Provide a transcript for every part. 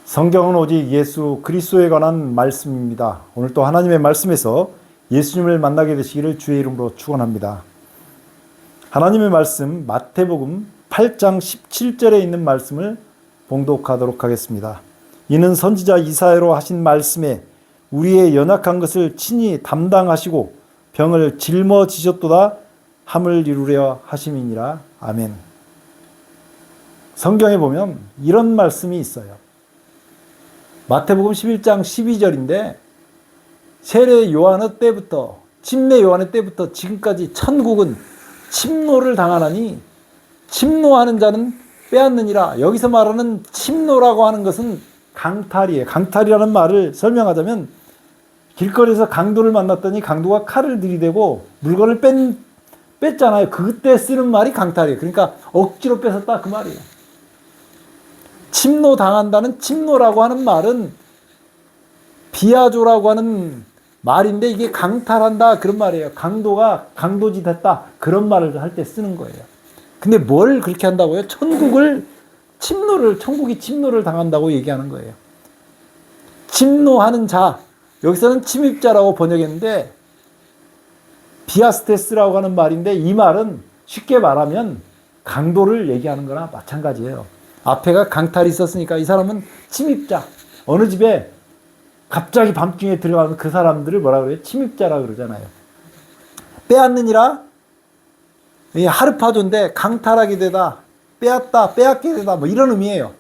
성경은 오직 예수 그리스도에 관한 말씀입니다. 오늘 또 하나님의 말씀에서 예수님을 만나게 되시기를 주의 이름으로 축원합니다. 하나님의 말씀 마태복음 8장 17절에 있는 말씀을 봉독하도록 하겠습니다. 이는 선지자 이사야로 하신 말씀에 우리의 연약한 것을 친히 담당하시고 병을 짊어지셨도다 함을 이루려 하심이니라. 아멘. 성경에 보면 이런 말씀이 있어요. 마태복음 11장 12절인데 세례 요한의 때부터 침례 요한의 때부터 지금까지 천국은 침노를 당하나니 침노하는 자는 빼앗느니라. 여기서 말하는 침노라고 하는 것은 강탈이에요. 강탈이라는 말을 설명하자면 길거리에서 강도를 만났더니 강도가 칼을 들이대고 물건을 뺐잖아요. 그때 쓰는 말이 강탈이에요. 그러니까 억지로 뺏었다 그 말이에요. 침노 당한다는 침노라고 하는 말은 비아조라고 하는 말인데 이게 강탈한다 그런 말이에요. 강도가 강도짓 했다 그런 말을 할 때 쓰는 거예요. 근데 뭘 그렇게 한다고요? 천국이 침노를 당한다고 얘기하는 거예요. 침노하는 자, 여기서는 침입자라고 번역했는데 비아스테스라고 하는 말인데 이 말은 쉽게 말하면 강도를 얘기하는 거나 마찬가지예요. 앞에가 강탈이 있었으니까 이 사람은 침입자. 어느 집에 갑자기 밤중에 들어가면 그 사람들을 뭐라 그래요? 침입자라 그러잖아요. 빼앗느니라. 이 하르파조인데 강탈하게 되다, 빼앗다, 빼앗게 되다 뭐 이런 의미예요.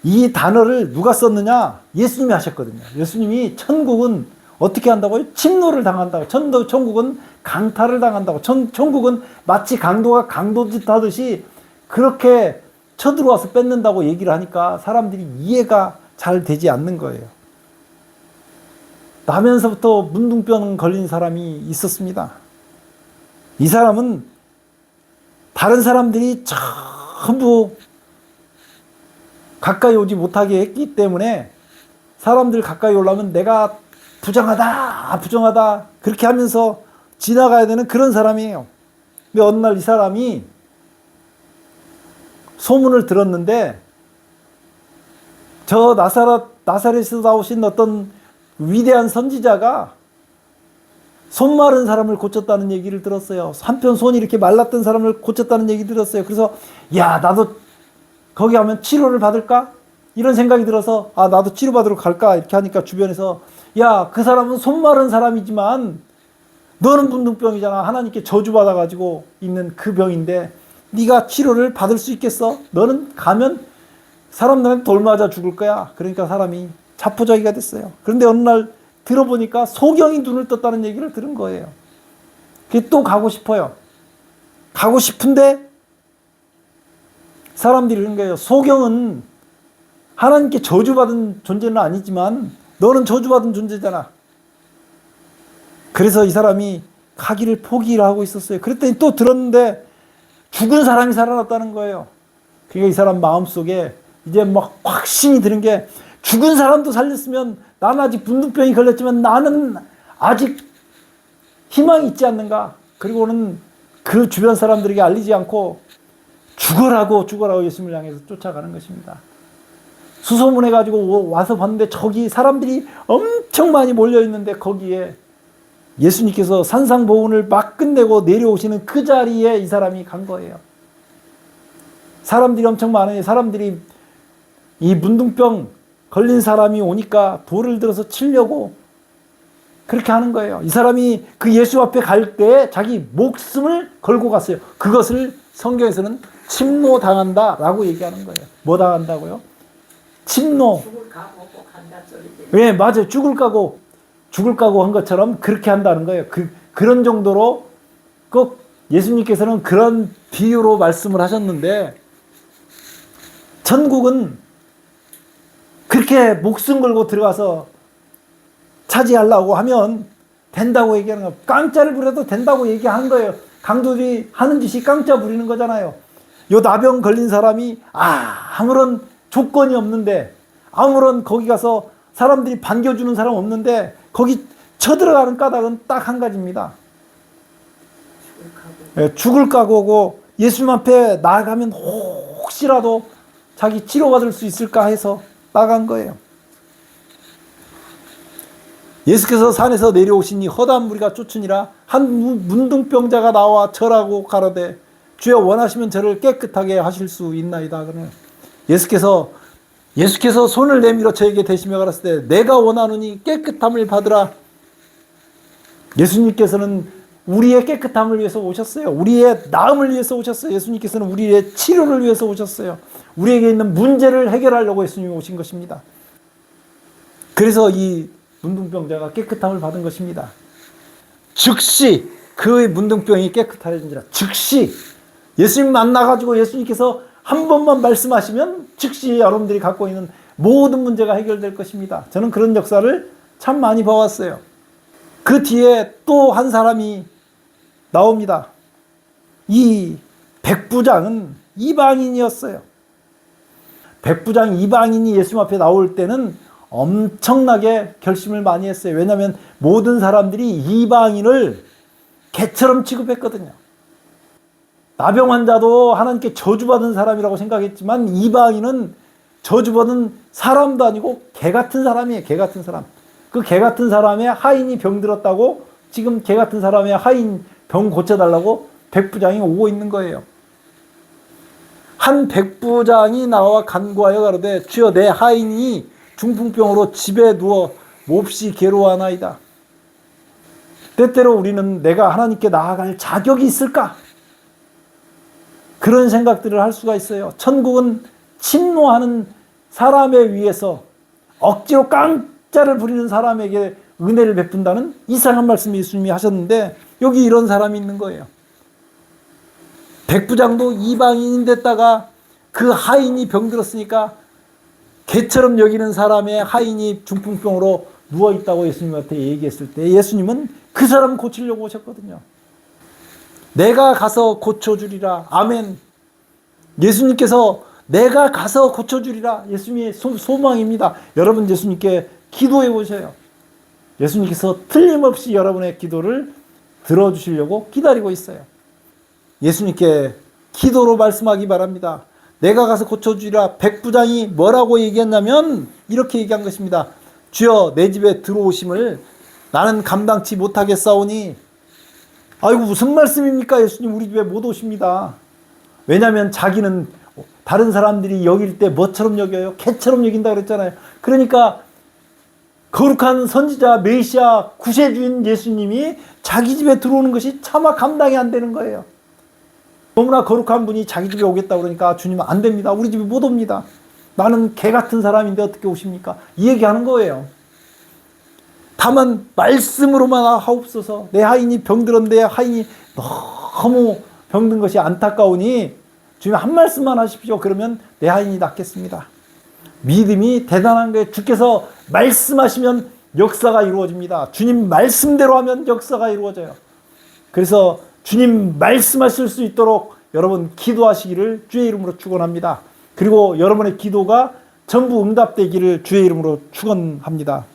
이 단어를 누가 썼느냐? 예수님이 하셨거든요. 예수님이 천국은 어떻게 한다고요? 침노를 당한다고. 천국은 강탈을 당한다고. 천국은 마치 강도가 강도짓 하듯이 그렇게 쳐들어와서 뺏는다고 얘기를 하니까 사람들이 이해가 잘 되지 않는 거예요. 나면서부터 문둥병 걸린 사람이 있었습니다. 이 사람은 다른 사람들이 전부 가까이 오지 못하게 했기 때문에 사람들 가까이 오려면 내가 부정하다 그렇게 하면서 지나가야 되는 그런 사람이에요. 근데 어느 날 이 사람이 소문을 들었는데 저 나사렛에서 나오신 어떤 위대한 선지자가 손 마른 사람을 고쳤다는 얘기를 들었어요. 한편 손이 이렇게 말랐던 사람을 고쳤다는 얘기 들었어요. 그래서 야 나도 거기 가면 치료를 받을까? 이런 생각이 들어서 나도 치료받으러 갈까? 이렇게 하니까 주변에서 야 그 사람은 손 마른 사람이지만 너는 문둥병이잖아. 하나님께 저주받아가지고 있는 그 병인데 네가 치료를 받을 수 있겠어? 너는 가면 사람들한테 돌 맞아 죽을 거야. 그러니까 사람이 자포자기가 됐어요. 그런데 어느 날 들어보니까 소경이 눈을 떴다는 얘기를 들은 거예요. 그게 또 가고 싶어요. 가고 싶은데 사람들이 그런 거예요. 소경은 하나님께 저주받은 존재는 아니지만 너는 저주받은 존재잖아. 그래서 이 사람이 가기를 포기를 하고 있었어요. 그랬더니 또 들었는데 죽은 사람이 살아났다는 거예요. 그러니까 이 사람 마음속에 이제 막 확신이 드는 게 죽은 사람도 살렸으면 나는 아직 문둥병이 걸렸지만 나는 아직 희망이 있지 않는가. 그리고는 그 주변 사람들에게 알리지 않고 죽어라고 예수님을 향해서 쫓아가는 것입니다. 수소문해가지고 와서 봤는데 저기 사람들이 엄청 많이 몰려있는데 거기에 예수님께서 산상보훈을 막 끝내고 내려오시는 그 자리에 이 사람이 간 거예요. 사람들이 엄청 많아요. 사람들이 이 문둥병 걸린 사람이 오니까 돌을 들어서 치려고 그렇게 하는 거예요. 이 사람이 그 예수 앞에 갈 때 자기 목숨을 걸고 갔어요. 그것을 성경에서는 침노 당한다라고 얘기하는 거예요. 뭐 당한다고요? 침노. 죽을 각오 꼭 한다 소리지. 네, 맞아요. 죽을 각오 한 것처럼 그렇게 한다는 거예요. 그런 정도로 꼭 예수님께서는 그런 비유로 말씀을 하셨는데 천국은 그렇게 목숨 걸고 들어가서 차지하려고 하면 된다고 얘기하는 거예요. 깡짜를 부려도 된다고 얘기하는 거예요. 강도들이 하는 짓이 깡짜 부리는 거잖아요. 요 나병 걸린 사람이 아무런 조건이 없는데 아무런 거기 가서 사람들이 반겨주는 사람 없는데 거기 쳐들어가는 까닭은 딱 한 가지입니다. 죽을 각오고 예수님 앞에 나아가면 혹시라도 자기 치료받을 수 있을까 해서 나간 거예요. 예수께서 산에서 내려오시니 허다한 무리가 쫓으니라. 한 문둥병자가 나와 절하고 가로되 주여 원하시면 저를 깨끗하게 하실 수 있나이다. 그러면 예수께서 손을 내밀어 저에게 대시며 가라사대 내가 원하노니 깨끗함을 받으라. 예수님께서는 우리의 깨끗함을 위해서 오셨어요. 우리의 나음을 위해서 오셨어요. 예수님께서는 우리의 치료를 위해서 오셨어요. 우리에게 있는 문제를 해결하려고 예수님이 오신 것입니다. 그래서 이 문둥병자가 깨끗함을 받은 것입니다. 즉시 그의 문둥병이 깨끗해진지라. 즉시 예수님 만나가지고 예수님께서 한 번만 말씀하시면 즉시 여러분들이 갖고 있는 모든 문제가 해결될 것입니다. 저는 그런 역사를 참 많이 봐왔어요. 그 뒤에 또 한 사람이 나옵니다. 이 백부장은 이방인이었어요. 백부장 이방인이 예수님 앞에 나올 때는 엄청나게 결심을 많이 했어요. 왜냐하면 모든 사람들이 이방인을 개처럼 취급했거든요. 나병 환자도 하나님께 저주받은 사람이라고 생각했지만 이방인은 저주받은 사람도 아니고 개 같은 사람이에요. 개 같은 사람. 그 개 같은 사람의 하인이 병들었다고 지금 개 같은 사람의 하인 병 고쳐달라고 백부장이 오고 있는 거예요. 한 백부장이 나와 간구하여 가로되 주여 내 하인이 중풍병으로 집에 누워 몹시 괴로워하나이다. 때때로 우리는 내가 하나님께 나아갈 자격이 있을까? 그런 생각들을 할 수가 있어요. 천국은 침노하는 사람에 의해서 억지로 깡짜를 부리는 사람에게 은혜를 베푼다는 이상한 말씀을 예수님이 하셨는데 여기 이런 사람이 있는 거예요. 백부장도 이방인인 데다가 그 하인이 병들었으니까 개처럼 여기는 사람의 하인이 중풍병으로 누워있다고 예수님한테 얘기했을 때 예수님은 그 사람 고치려고 오셨거든요. 내가 가서 고쳐주리라. 아멘. 예수님께서 내가 가서 고쳐주리라. 예수님의 소망입니다. 여러분 예수님께 기도해 보셔요. 예수님께서 틀림없이 여러분의 기도를 들어주시려고 기다리고 있어요. 예수님께 기도로 말씀하기 바랍니다. 내가 가서 고쳐주리라. 백부장이 뭐라고 얘기했냐면 이렇게 얘기한 것입니다. 주여 내 집에 들어오심을 나는 감당치 못하겠사오니. 아이고 무슨 말씀입니까? 예수님 우리 집에 못 오십니다. 왜냐하면 자기는 다른 사람들이 여길 때 뭐처럼 여겨요? 개처럼 여긴다 그랬잖아요. 그러니까 거룩한 선지자 메시아 구세주인 예수님이 자기 집에 들어오는 것이 차마 감당이 안 되는 거예요. 너무나 거룩한 분이 자기 집에 오겠다 그러니까 주님은 안 됩니다. 우리 집에 못 옵니다. 나는 개 같은 사람인데 어떻게 오십니까? 이 얘기하는 거예요. 다만 말씀으로만 하옵소서. 내 하인이 병들었는데 하인이 너무 병든 것이 안타까우니 주님 한 말씀만 하십시오. 그러면 내 하인이 낫겠습니다. 믿음이 대단한 거예요. 주께서 말씀하시면 역사가 이루어집니다. 주님 말씀대로 하면 역사가 이루어져요. 그래서 주님 말씀하실 수 있도록 여러분 기도하시기를 주의 이름으로 축원합니다. 그리고 여러분의 기도가 전부 응답되기를 주의 이름으로 축원합니다.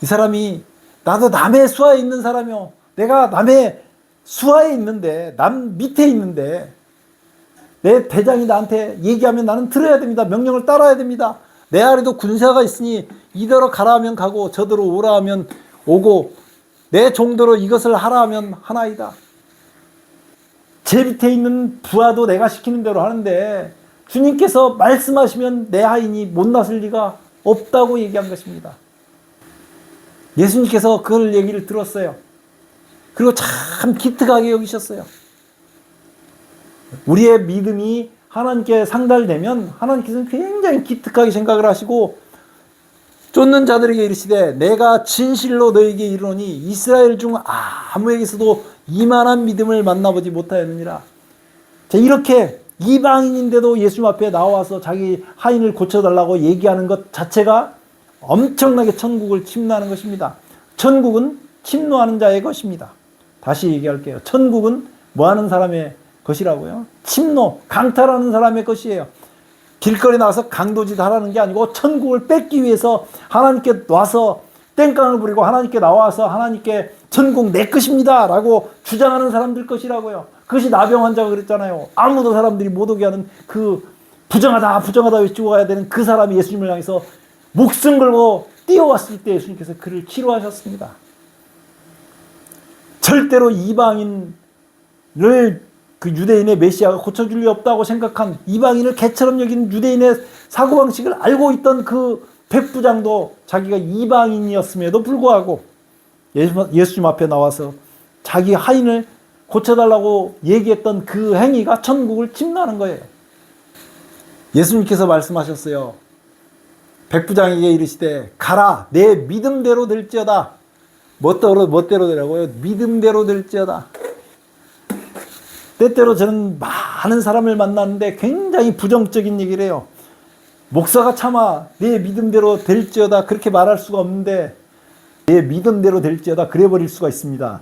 이 사람이 나도 남의 수하에 있는 사람이요. 내가 남의 수하에 있는데 남 밑에 있는데 내 대장이 나한테 얘기하면 나는 들어야 됩니다. 명령을 따라야 됩니다. 내 아래도 군사가 있으니 이대로 가라 하면 가고 저대로 오라 하면 오고 내 종대로 이것을 하라 하면 하나이다. 제 밑에 있는 부하도 내가 시키는 대로 하는데 주님께서 말씀하시면 내 하인이 못났을 리가 없다고 얘기한 것입니다. 예수님께서 그 얘기를 들었어요. 그리고 참 기특하게 여기셨어요. 우리의 믿음이 하나님께 상달되면 하나님께서는 굉장히 기특하게 생각을 하시고 쫓는 자들에게 이르시되 내가 진실로 너에게 이르노니 이스라엘 중 아무에게서도 이만한 믿음을 만나보지 못하였느니라. 자, 이렇게 이방인인데도 예수님 앞에 나와서 자기 하인을 고쳐달라고 얘기하는 것 자체가 엄청나게 천국을 침노하는 것입니다. 천국은 침노하는 자의 것입니다. 다시 얘기할게요. 천국은 뭐하는 사람의 것이라고요? 침노, 강탈하는 사람의 것이에요. 길거리 나와서 강도짓 하라는 게 아니고 천국을 뺏기 위해서 하나님께 와서 땡깡을 부리고 하나님께 나와서 하나님께 천국 내 것입니다 라고 주장하는 사람들 것이라고요. 그것이 나병 환자가 그랬잖아요. 아무도 사람들이 못 오게 하는 그 부정하다 부정하다 외치고 가야 되는 그 사람이 예수님을 향해서 목숨 걸고 뛰어왔을 때 예수님께서 그를 치료하셨습니다. 절대로 이방인을 그 유대인의 메시아가 고쳐줄 리 없다고 생각한 이방인을 개처럼 여기는 유대인의 사고방식을 알고 있던 그 백부장도 자기가 이방인이었음에도 불구하고 예수님 앞에 나와서 자기 하인을 고쳐달라고 얘기했던 그 행위가 천국을 침노하는 거예요. 예수님께서 말씀하셨어요. 백부장에게 이르시되 가라 내 믿음대로 될지어다. 멋대로 되라고요? 믿음대로 될지어다. 때때로 저는 많은 사람을 만나는데 굉장히 부정적인 얘기를 해요. 목사가 차마 내 믿음대로 될지어다 그렇게 말할 수가 없는데 내 믿음대로 될지어다 그래버릴 수가 있습니다.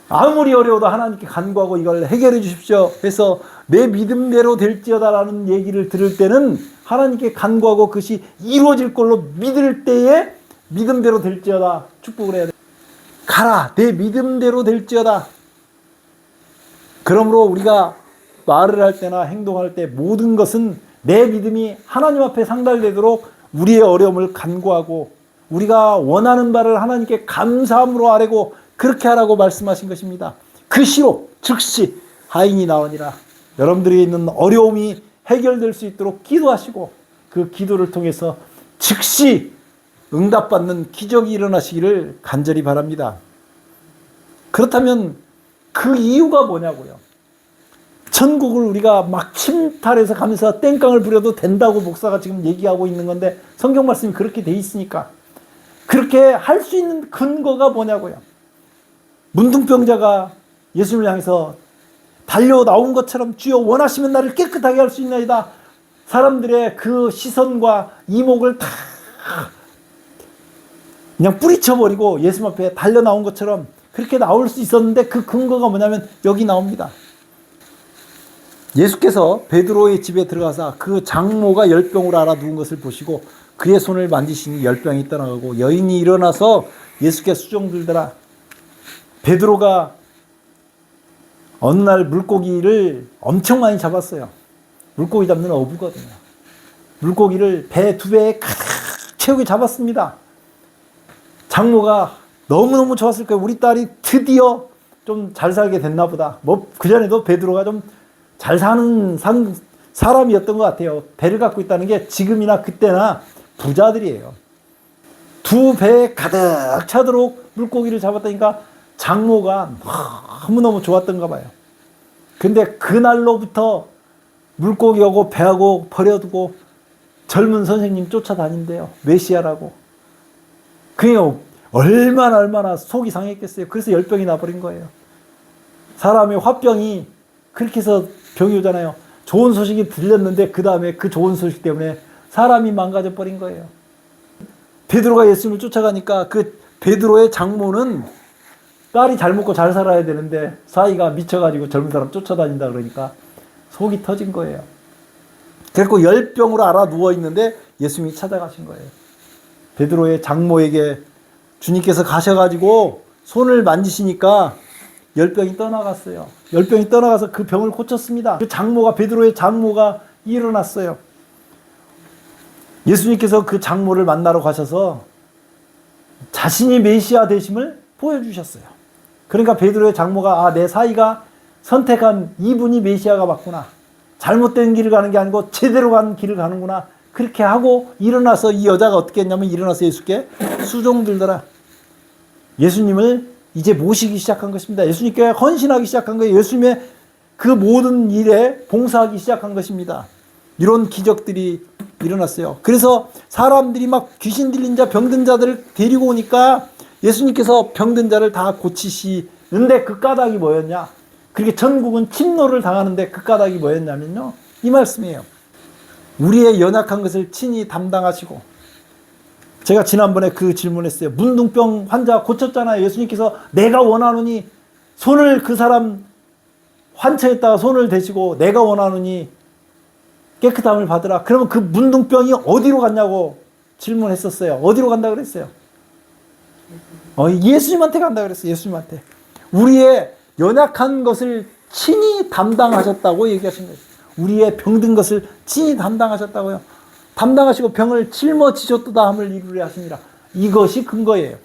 아무리 어려워도 하나님께 간구하고 이걸 해결해 주십시오 해서 내 믿음대로 될지어다라는 얘기를 들을 때는 하나님께 간구하고 그것이 이루어질 걸로 믿을 때에 믿음대로 될지어다 축복을 해야 돼. 가라 내 믿음대로 될지어다. 그러므로 우리가 말을 할 때나 행동할 때 모든 것은 내 믿음이 하나님 앞에 상달되도록 우리의 어려움을 간구하고 우리가 원하는 바를 하나님께 감사함으로 아뢰고 그렇게 하라고 말씀하신 것입니다. 그 시로 즉시 하인이 나오니라. 여러분들이 있는 어려움이 해결될 수 있도록 기도하시고 그 기도를 통해서 즉시 응답받는 기적이 일어나시기를 간절히 바랍니다. 그렇다면 그 이유가 뭐냐고요. 천국을 우리가 막 침탈해서 가면서 땡깡을 부려도 된다고 목사가 지금 얘기하고 있는 건데 성경 말씀이 그렇게 돼 있으니까 그렇게 할 수 있는 근거가 뭐냐고요. 문둥병자가 예수님을 향해서 달려 나온 것처럼 주여 원하시면 나를 깨끗하게 할 수 있나이다. 사람들의 그 시선과 이목을 다 그냥 뿌리쳐버리고 예수님 앞에 달려 나온 것처럼 그렇게 나올 수 있었는데 그 근거가 뭐냐면 여기 나옵니다. 예수께서 베드로의 집에 들어가서 그 장모가 열병으로 앓아 누운 것을 보시고 그의 손을 만지시니 열병이 떠나가고 여인이 일어나서 예수께 수종 들더라. 베드로가 어느 날 물고기를 엄청 많이 잡았어요. 물고기 잡는 어부거든요. 물고기를 배 2배에 가득 채우게 잡았습니다. 장모가 너무너무 좋았을 거예요. 우리 딸이 드디어 좀 잘 살게 됐나 보다. 뭐 그전에도 베드로가 좀 잘 사는 사람이었던 것 같아요. 배를 갖고 있다는 게 지금이나 그때나 부자들이에요. 2배에 가득 차도록 물고기를 잡았다니까 장모가 너무너무 좋았던가 봐요. 근데 그날로부터 물고기하고 배하고 버려두고 젊은 선생님 쫓아다닌대요. 메시아라고. 그게 얼마나 속이 상했겠어요. 그래서 열병이 나버린 거예요. 사람의 화병이 그렇게 해서 병이 오잖아요. 좋은 소식이 들렸는데 그 다음에 그 좋은 소식 때문에 사람이 망가져 버린 거예요. 베드로가 예수님을 쫓아가니까 그 베드로의 장모는 딸이 잘 먹고 잘 살아야 되는데 사이가 미쳐가지고 젊은 사람 쫓아다닌다 그러니까 속이 터진 거예요. 그래서 열병으로 앓아 누워있는데 예수님이 찾아가신 거예요. 베드로의 장모에게 주님께서 가셔가지고 손을 만지시니까 열병이 떠나갔어요. 열병이 떠나가서 그 병을 고쳤습니다. 그 장모가 베드로의 장모가 일어났어요. 예수님께서 그 장모를 만나러 가셔서 자신이 메시아 되심을 보여주셨어요. 그러니까 베드로의 장모가 내 사이가 선택한 이분이 메시아가 맞구나. 잘못된 길을 가는 게 아니고 제대로 간 길을 가는구나. 그렇게 하고 일어나서 이 여자가 어떻게 했냐면 일어나서 예수께 수종 들더라. 예수님을 이제 모시기 시작한 것입니다. 예수님께 헌신하기 시작한 거예요. 예수님의 그 모든 일에 봉사하기 시작한 것입니다. 이런 기적들이 일어났어요. 그래서 사람들이 막 귀신 들린 자, 병든 자들을 데리고 오니까 예수님께서 병든 자를 다 고치시는데 그 까닭이 뭐였냐? 그렇게 전국은 침노를 당하는데 그 까닭이 뭐였냐면요. 이 말씀이에요. 우리의 연약한 것을 친히 담당하시고 제가 지난번에 그 질문했어요. 문둥병 환자 고쳤잖아요. 예수님께서 내가 원하노니 손을 그 사람 환처했다가 손을 대시고 내가 원하노니 깨끗함을 받으라. 그러면 그 문둥병이 어디로 갔냐고 질문했었어요. 어디로 간다 그랬어요? 예수님한테 간다 그랬어요. 예수님한테. 우리의 연약한 것을 친히 담당하셨다고 얘기하신 거예요. 우리의 병든 것을 친히 담당하셨다고요. 담당하시고 병을 짊어지셨도다 함을 이루려 하시니라. 이것이 근거예요.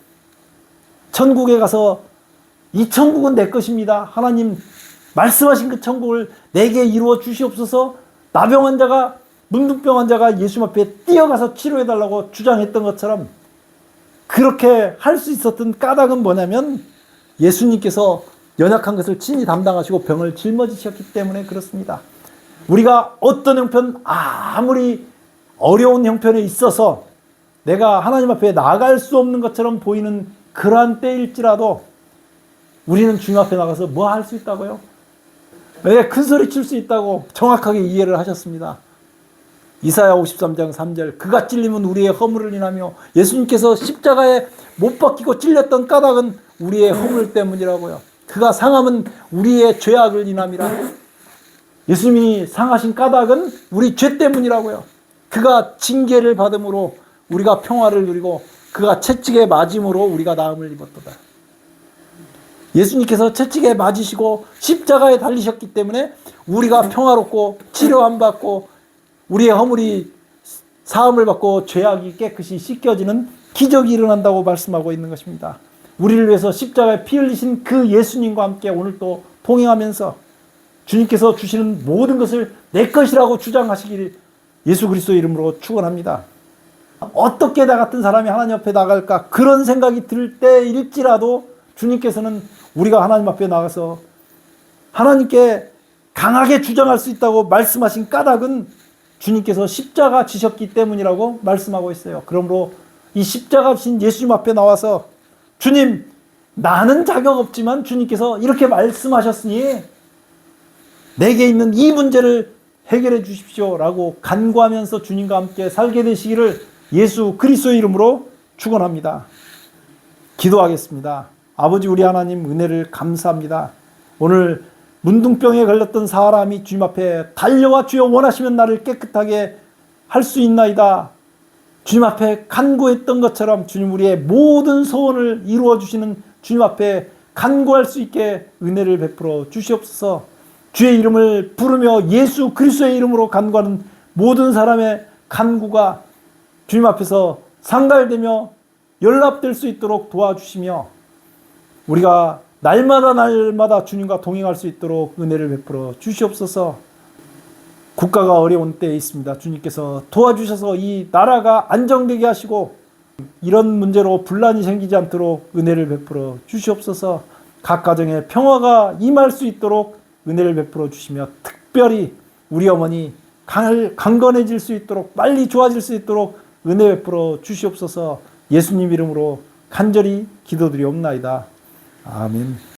천국에 가서 이 천국은 내 것입니다. 하나님 말씀하신 그 천국을 내게 이루어 주시옵소서. 나병 환자가, 문둥병 환자가 예수 앞에 뛰어가서 치료해달라고 주장했던 것처럼 그렇게 할 수 있었던 까닭은 뭐냐면 예수님께서 연약한 것을 친히 담당하시고 병을 짊어지셨기 때문에 그렇습니다. 우리가 어떤 형편, 아무리 어려운 형편에 있어서 내가 하나님 앞에 나아갈 수 없는 것처럼 보이는 그러한 때일지라도 우리는 주님 앞에 나가서 뭐 할 수 있다고요? 왜 큰 소리 칠 수 있다고 정확하게 이해를 하셨습니다. 이사야 53장 3절 그가 찔림은 우리의 허물을 인하며 예수님께서 십자가에 못 박히고 찔렸던 까닭은 우리의 허물 때문이라고요. 그가 상함은 우리의 죄악을 인함이라. 예수님이 상하신 까닭은 우리 죄 때문이라고요. 그가 징계를 받음으로 우리가 평화를 누리고 그가 채찍에 맞음으로 우리가 나음을 입었도다. 예수님께서 채찍에 맞으시고 십자가에 달리셨기 때문에 우리가 평화롭고 치료함 받고 우리의 허물이 사함을 받고 죄악이 깨끗이 씻겨지는 기적이 일어난다고 말씀하고 있는 것입니다. 우리를 위해서 십자가에 피 흘리신 그 예수님과 함께 오늘 또 동행하면서 주님께서 주시는 모든 것을 내 것이라고 주장하시길 예수 그리스도의 이름으로 축원합니다. 어떻게 나 같은 사람이 하나님 앞에 나갈까 그런 생각이 들 때일지라도 주님께서는 우리가 하나님 앞에 나가서 하나님께 강하게 주장할 수 있다고 말씀하신 까닭은 주님께서 십자가 지셨기 때문이라고 말씀하고 있어요. 그러므로 이 십자가 지신 예수님 앞에 나와서 주님, 나는 자격 없지만 주님께서 이렇게 말씀하셨으니 내게 있는 이 문제를 해결해 주십시오 라고 간구하면서 주님과 함께 살게 되시기를 예수 그리스도의 이름으로 축원합니다. 기도하겠습니다. 아버지 우리 하나님 은혜를 감사합니다. 오늘 문둥병에 걸렸던 사람이 주님 앞에 달려와 주여 원하시면 나를 깨끗하게 할 수 있나이다. 주님 앞에 간구했던 것처럼 주님 우리의 모든 소원을 이루어 주시는 주님 앞에 간구할 수 있게 은혜를 베풀어 주시옵소서. 주의 이름을 부르며 예수 그리스도의 이름으로 간구하는 모든 사람의 간구가 주님 앞에서 상달되며 연락될 수 있도록 도와주시며 우리가 날마다 주님과 동행할 수 있도록 은혜를 베풀어 주시옵소서. 국가가 어려운 때에 있습니다. 주님께서 도와주셔서 이 나라가 안정되게 하시고 이런 문제로 분란이 생기지 않도록 은혜를 베풀어 주시옵소서. 각 가정에 평화가 임할 수 있도록 은혜를 베풀어 주시며 특별히 우리 어머니 강건해질 수 있도록 빨리 좋아질 수 있도록 은혜 베풀어 주시옵소서. 예수님 이름으로 간절히 기도드리옵나이다. 아멘.